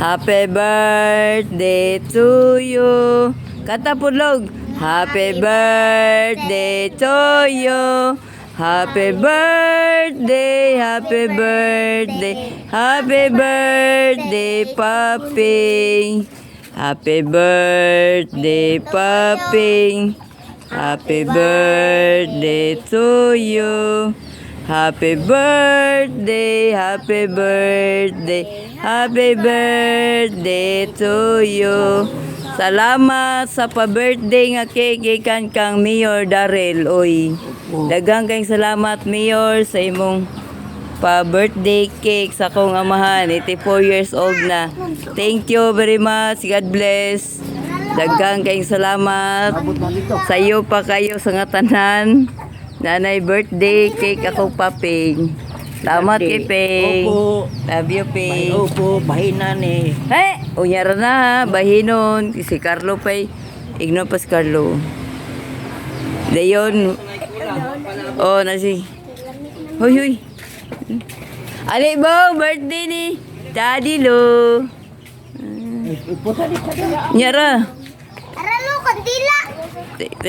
Happy birthday to you. Kata pulog. Happy birthday to you. Happy birthday, happy birthday, happy birthday, Papi. Happy birthday, Papi. Happy birthday to you. Happy birthday, happy birthday, happy birthday to you. Salamat sa pa-birthday nga cake gikan kang Mayor Darrell. Oy. Daghang kayong salamat Mayor sa imong pa-birthday cake sa akong amahan. 84 years old na. Thank you very much. God bless. Daghang kayong salamat. Sa iyo pa kayo sa nga tanan. Nanay birthday cake akong paping. Salamat kay Ping. Opo. Love you, Ping. Opo, bahinan eh. Hey! Unyara na, bahinon. Si Carlo pa'y. Igno pas Carlo. Leon. Oh, nasi. Huy, huy. Ali bo, birthday ni Daddy Lo. Nyara. Aralo, kandila.